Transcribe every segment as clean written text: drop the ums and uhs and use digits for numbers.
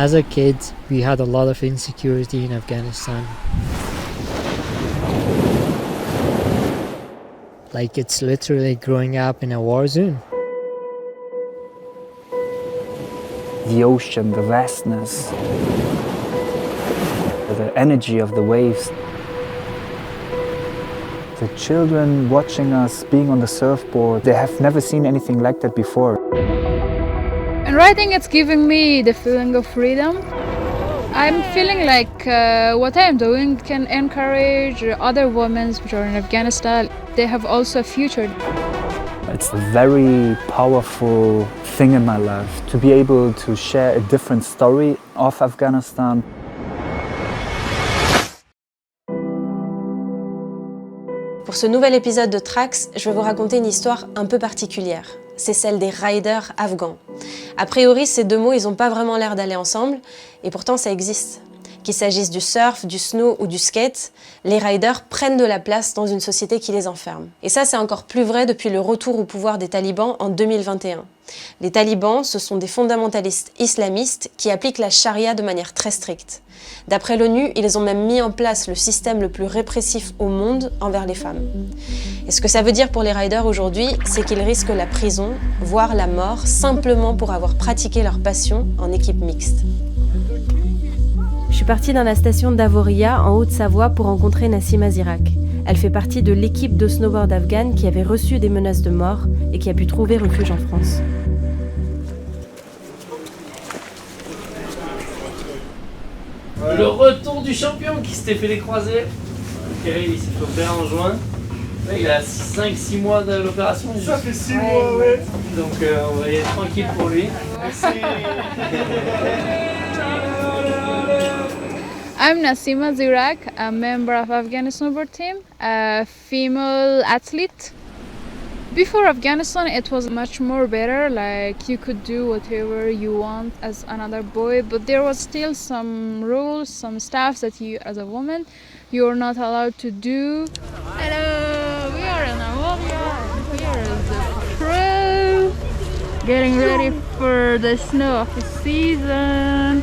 As a kid, we had a lot of insecurity in Afghanistan. Like, it's literally growing up in a war zone. The ocean, the vastness, the energy of the waves. The children watching us being on the surfboard, they have never seen anything like that before. And writing, it's giving me the feeling of freedom. I'm feeling like what I'm doing can encourage other women which are in Afghanistan. They have also a future. It's a very powerful thing in my life to be able to share a different story of Afghanistan. Pour ce nouvel épisode de Tracks, je vais vous raconter une histoire un peu particulière. C'est celle des riders afghans. A priori, ces deux mots, ils n'ont pas vraiment l'air d'aller ensemble, et pourtant ça existe. Qu'il s'agisse du surf, du snow ou du skate, les riders prennent de la place dans une société qui les enferme. Et ça, c'est encore plus vrai depuis le retour au pouvoir des talibans en 2021. Les talibans, ce sont des fondamentalistes islamistes qui appliquent la charia de manière très stricte. D'après l'ONU, ils ont même mis en place le système le plus répressif au monde envers les femmes. Et ce que ça veut dire pour les riders aujourd'hui, c'est qu'ils risquent la prison, voire la mort, simplement pour avoir pratiqué leur passion en équipe mixte. Je suis partie dans la station d'Avoria, en Haute-Savoie, pour rencontrer Nassima Zirak. Elle fait partie de l'équipe de snowboard afghane qui avait reçu des menaces de mort et qui a pu trouver refuge en France. Le retour du champion qui s'était fait les croisés. Kirill, il s'est fait opérer en juin. Là, il a 5-6 mois de l'opération. Ça fait 6 mois, ouais. Donc on va y être tranquille pour lui. Merci. I'm Nassima Zirak, a member of Afghan snowboard team, a female athlete. Before Afghanistan, it was much more better, like you could do whatever you want as another boy, but there was still some rules, some stuff that you, as a woman, you're not allowed to do. Hello, we are in Amoria, and here is the crew, getting ready for the snow of the season.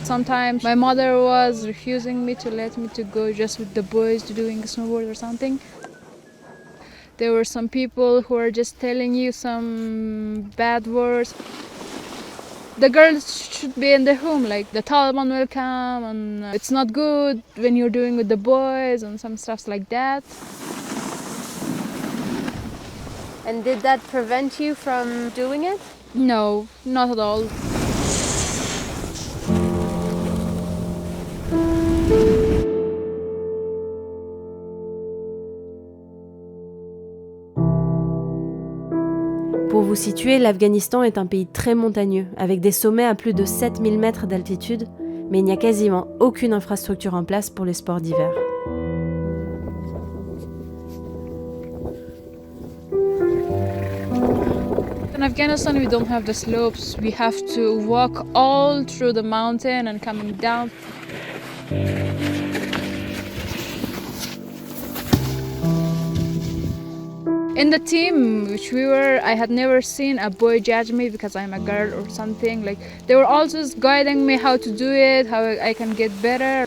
Sometimes my mother was refusing me to let me to go just with the boys to doing snowboard or something. There were some people who were just telling you some bad words. The girls should be in the home, like the Taliban will come and it's not good when you're doing with the boys and some stuff like that. And did that prevent you from doing it? No, not at all. Pour vous situer, l'Afghanistan est un pays très montagneux, avec des sommets à plus de 7000 mètres d'altitude, mais il n'y a quasiment aucune infrastructure en place pour les sports d'hiver. In Afghanistan, we don't have the slopes. We have to walk all through the mountain and coming down. In the team which we were, I had never seen a boy judge me because I'm a girl or something. Like, they were all just guiding me how to do it, how I can get better.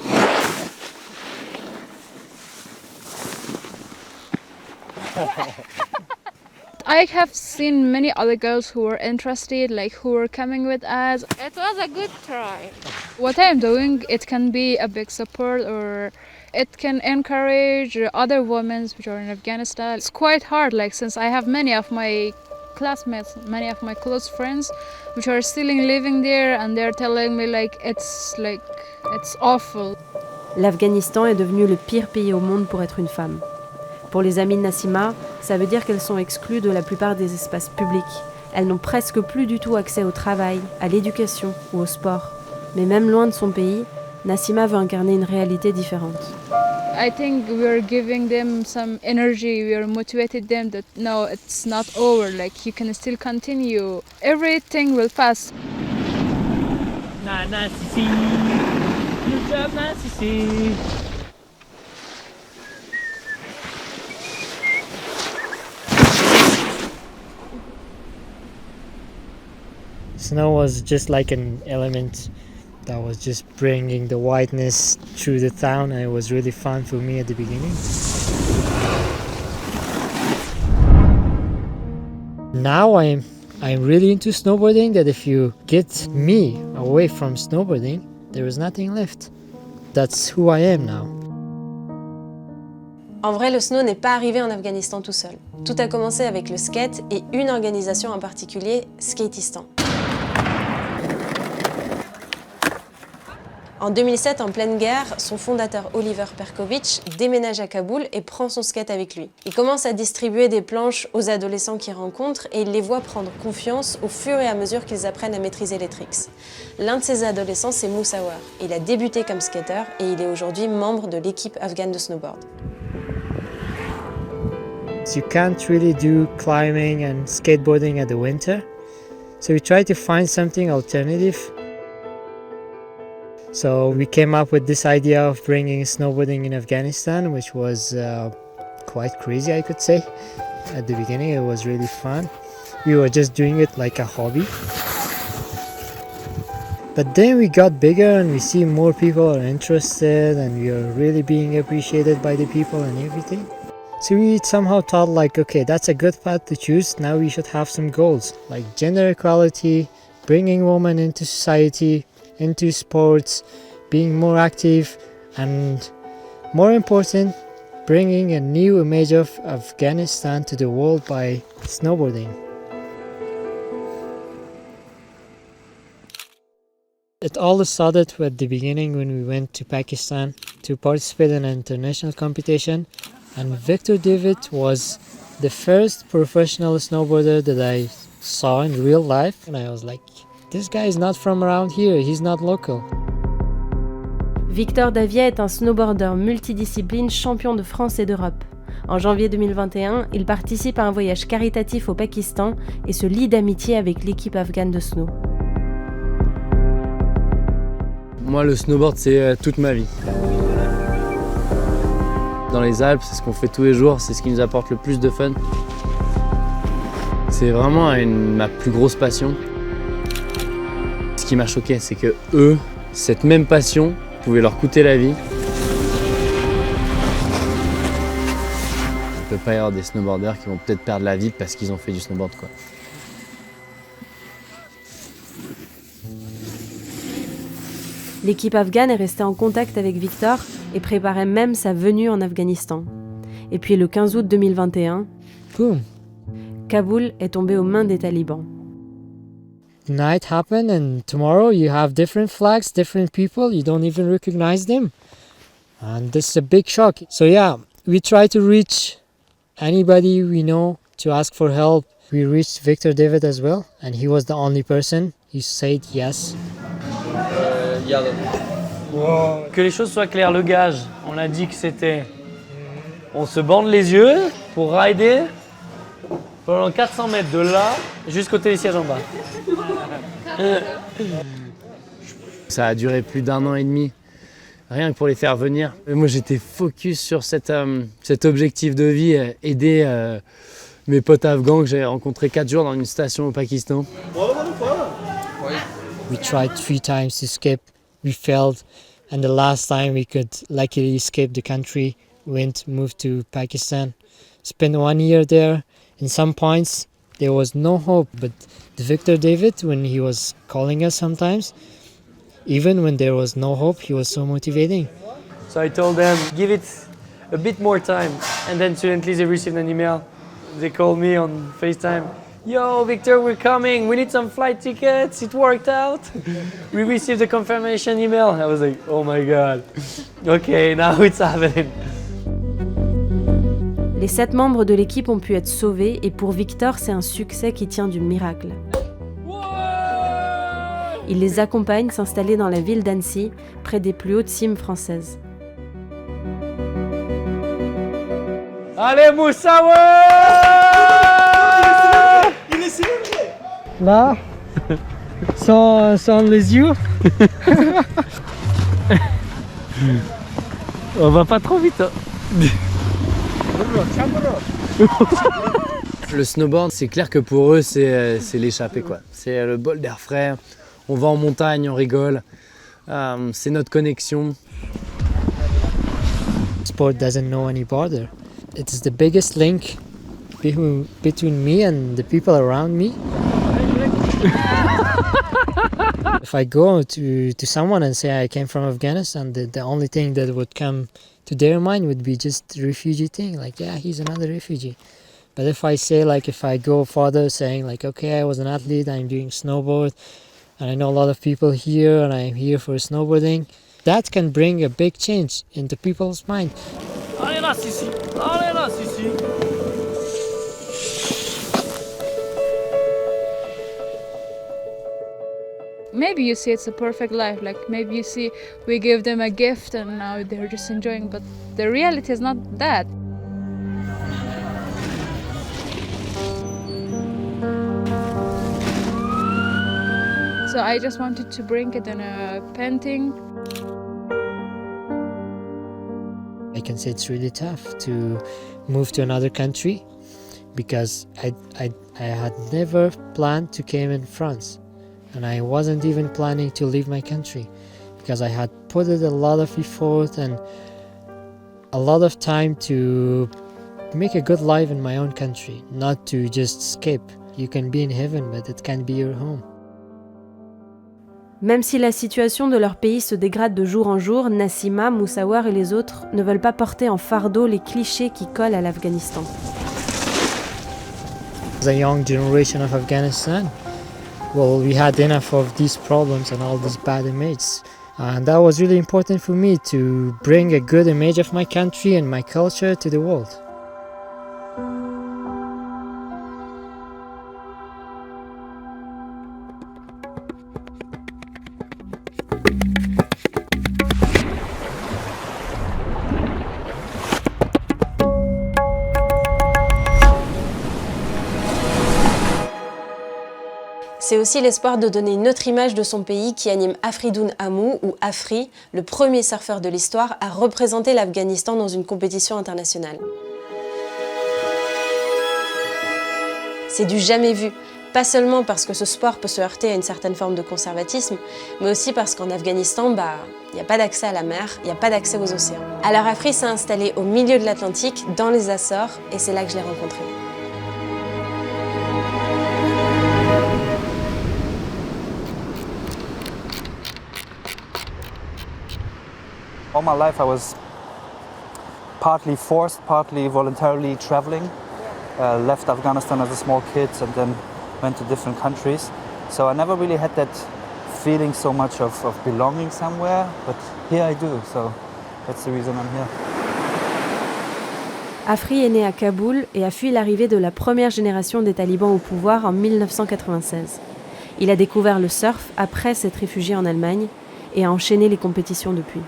I have seen many other girls who were interested, like who were coming with us. It was a good try. What I'm doing, it can be a big support, or it can encourage other women which are in Afghanistan. It's quite hard, like, since I have many of my classmates, many of my close friends which are still living there, and they're telling me it's awful. L'Afghanistan est devenu le pire pays au monde pour être une femme. Pour les amis de Nassima, ça veut dire qu'elles sont exclues de la plupart des espaces publics. Elles n'ont presque plus du tout accès au travail, à l'éducation ou au sport. Mais même loin de son pays, Nassima veut incarner une réalité différente. I think we're giving them some energy, we are motivating them that no, it's not over, like you can still continue. Everything will pass. Nana Sissi, good job, Nana Sissi. Snow was just like an element that was just bringing the whiteness through the town, and it was really fun for me at the beginning. Now I'm really into snowboarding, that if you get me away from snowboarding, there is nothing left. That's who I am now. En vrai, le snow n'est pas arrivé en Afghanistan tout seul. Tout a commencé avec le skate et une organisation en particulier, Skateistan. En 2007, en pleine guerre, son fondateur Oliver Perkovich déménage à Kaboul et prend son skate avec lui. Il commence à distribuer des planches aux adolescents qu'il rencontre et il les voit prendre confiance au fur et à mesure qu'ils apprennent à maîtriser les tricks. L'un de ces adolescents, c'est Moussawar. Il a débuté comme skater et il est aujourd'hui membre de l'équipe afghane de snowboard. You can't really do climbing and skateboarding at the winter, so we tried to find something alternative. So we came up with this idea of bringing snowboarding in Afghanistan, which was quite crazy, I could say. At the beginning it was really fun. We were just doing it like a hobby. But then we got bigger and we see more people are interested and we are really being appreciated by the people and everything. So we somehow thought like, okay, that's a good path to choose. Now we should have some goals like gender equality, bringing women into society, into sports, being more active, and more important, bringing a new image of Afghanistan to the world by snowboarding. It all started at the beginning when we went to Pakistan to participate in an international competition, and Victor David was the first professional snowboarder that I saw in real life, and I was like, this guy is not from around here, he's not local. Victor Davia est un snowboarder multidiscipline champion de France et d'Europe. En janvier 2021, il participe à un voyage caritatif au Pakistan et se lie d'amitié avec l'équipe afghane de snow. Moi, le snowboard, c'est toute ma vie. Dans les Alpes, c'est ce qu'on fait tous les jours, c'est ce qui nous apporte le plus de fun. C'est vraiment ma plus grosse passion. Ce qui m'a choqué, c'est que eux, cette même passion pouvait leur coûter la vie. Il ne peut pas y avoir des snowboarders qui vont peut-être perdre la vie parce qu'ils ont fait du snowboard, quoi. L'équipe afghane est restée en contact avec Victor et préparait même sa venue en Afghanistan. Et puis le 15 août 2021, Boom. Kaboul est tombé aux mains des talibans. The night happened and tomorrow you have different flags, different people, you don't even recognize them. And this is a big shock. So yeah, we try to reach anybody we know to ask for help. We reached Victor David as well, and he was the only person. He said yes. Que les choses soient claires, le gage, on a dit que c'était... On se bande les yeux pour rider pendant 400 mètres de là jusqu'au télésiège en bas. Ça a duré plus d'1 an et demi, rien que pour les faire venir. Et moi j'étais focus sur cet objectif de vie, aider mes potes afghans que j'ai rencontrés 4 jours dans une station au Pakistan. We tried 3 times to escape. We failed, and the last time we could luckily escape the country, moved to Pakistan, spent 1 year there. In some points there was no hope, but Victor David, when he was calling us sometimes, even when there was no hope, he was so motivating. So I told them, give it a bit more time, and then suddenly they received an email. They called me on FaceTime. Yo, Victor, we're coming. We need some flight tickets. It worked out. We received a confirmation email. I was like, oh my God. Okay, now it's happening. Les 7 membres de l'équipe ont pu être sauvés et pour Victor, c'est un succès qui tient du miracle. Il les accompagne s'installer dans la ville d'Annecy, près des plus hautes cimes françaises. Allez, Moussawa! Là, sans les yeux. On va pas trop vite. Hein. Le snowboard, c'est clair que pour eux, c'est l'échappée, quoi. C'est le bol d'air frais. On va en montagne, on rigole. C'est notre connexion. Sport doesn't know any border. It's the biggest link between me and the people around me. If I go to someone and say I came from Afghanistan, the only thing that would come to their mind would be just the refugee thing, like, yeah, he's another refugee. But if I say, like, if I go further saying, like, okay, I was an athlete, I'm doing snowboard, and I know a lot of people here, and I'm here for snowboarding, that can bring a big change into people's mind. Allez là, Sissi! Allez là, Sissi! Maybe you see it's a perfect life, like maybe you see we give them a gift and now they're just enjoying, but the reality is not that. So I just wanted to bring it in a painting. I can say it's really tough to move to another country because I had never planned to come in France. And I wasn't even planning to leave my country because I had put in a lot of effort and a lot of time to make a good life in my own country, not to just escape. You can be in heaven, but it can't be your home. Même si la situation de leur pays se dégrade de jour en jour, Nassima, Moussawar et les autres ne veulent pas porter en fardeau les clichés qui collent à l'Afghanistan. As a young generation of Afghanistan, well, we had enough of these problems and all these bad images. And that was really important for me to bring a good image of my country and my culture to the world. C'est aussi l'espoir de donner une autre image de son pays qui anime Afridoun Hamou, ou Afri, le premier surfeur de l'histoire à représenter l'Afghanistan dans une compétition internationale. C'est du jamais vu, pas seulement parce que ce sport peut se heurter à une certaine forme de conservatisme, mais aussi parce qu'en Afghanistan, il n'y a pas d'accès à la mer, il n'y a pas d'accès aux océans. Alors Afri s'est installé au milieu de l'Atlantique, dans les Açores, et c'est là que je l'ai rencontré. All my life I was partly forced, partly voluntarily traveling. Left Afghanistan as a small kid and then went to different countries. So I never really had that feeling so much of belonging somewhere, but here I do, so that's the reason I'm here. Afri est né à Kaboul et a fui l'arrivée de la première génération des talibans au pouvoir en 1996. Il a découvert le surf après s'être réfugié en Allemagne et a enchaîné les compétitions depuis.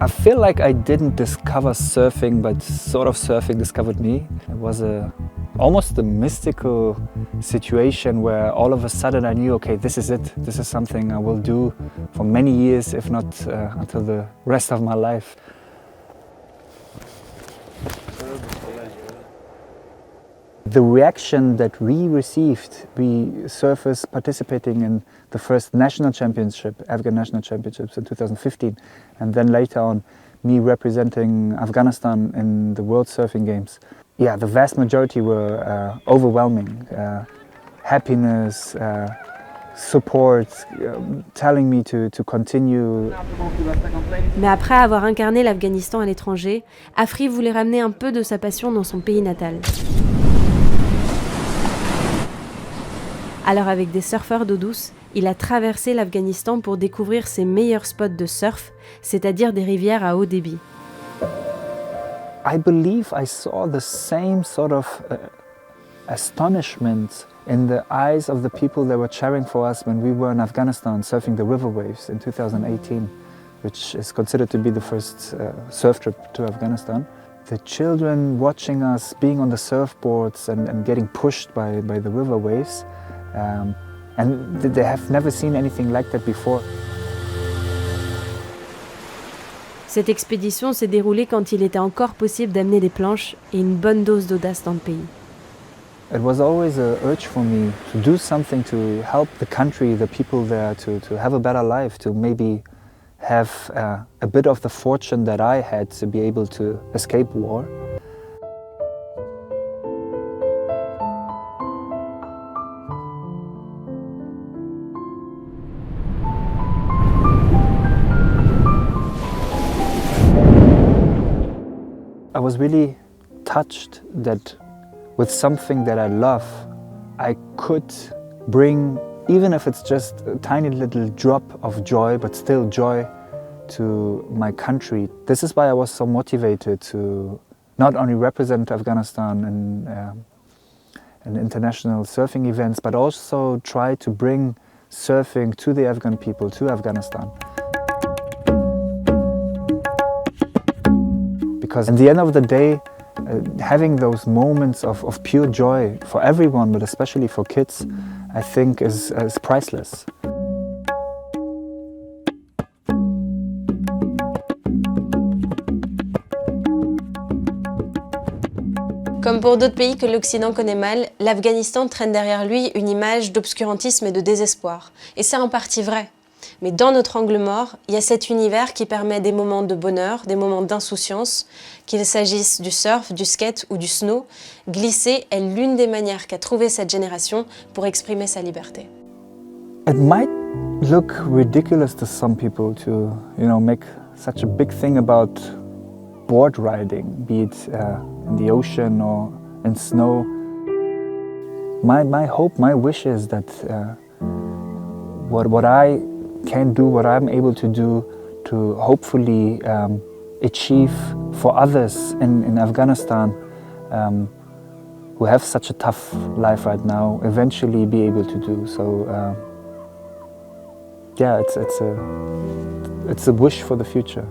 I feel like I didn't discover surfing, but sort of surfing discovered me. It was almost a mystical situation where all of a sudden I knew, okay, this is it. This is something I will do for many years, if not until the rest of my life. The reaction that we received, we surfers participating in the first national championship, Afghan national championships in 2015, and then later on me representing Afghanistan in the World Surfing Games. Yeah, the vast majority were overwhelming. Happiness, support, telling me to continue. Mais après avoir incarné l'Afghanistan à l'étranger, Afri voulait ramener un peu de sa passion dans son pays natal. Alors avec des surfeurs d'eau douce, il a traversé l'Afghanistan pour découvrir ses meilleurs spots de surf, c'est-à-dire des rivières à haut débit. I believe I saw the same sort of astonishment in the eyes of the people that were cheering for us when we were in Afghanistan surfing the river waves in 2018, which is considered to be the first surf trip to Afghanistan. The children watching us being on the surfboards and getting pushed by the river waves. And they have never seen anything like that before. Cette expédition s'est déroulée quand il était encore possible d'amener des planches et une bonne dose d'audace dans le pays. It was always an urge for me to do something to help the country, the people there, to have a better life, to maybe have a bit of the fortune that I had to be able to escape war. I was really touched that with something that I love, I could bring, even if it's just a tiny little drop of joy, but still joy to my country. This is why I was so motivated to not only represent Afghanistan in international surfing events, but also try to bring surfing to the Afghan people, to Afghanistan. Because at the end of the day, having those moments of pure joy for everyone, but especially for kids, I think is priceless. Comme pour d'autres pays que l'Occident connaît mal, l'Afghanistan traîne derrière lui une image d'obscurantisme et de désespoir. Et c'est en partie vrai. Mais dans notre angle mort, il y a cet univers qui permet des moments de bonheur, des moments d'insouciance, qu'il s'agisse du surf, du skate ou du snow. Glisser est l'une des manières qu'a trouvé cette génération pour exprimer sa liberté. It might look ridiculous to some people to, make such a big thing about board riding, be it in the ocean or in snow. My hope, my wish is that what I can do, what I'm able to do to hopefully achieve for others in Afghanistan who have such a tough life right now, eventually be able to do. So yeah, it's a wish for the future.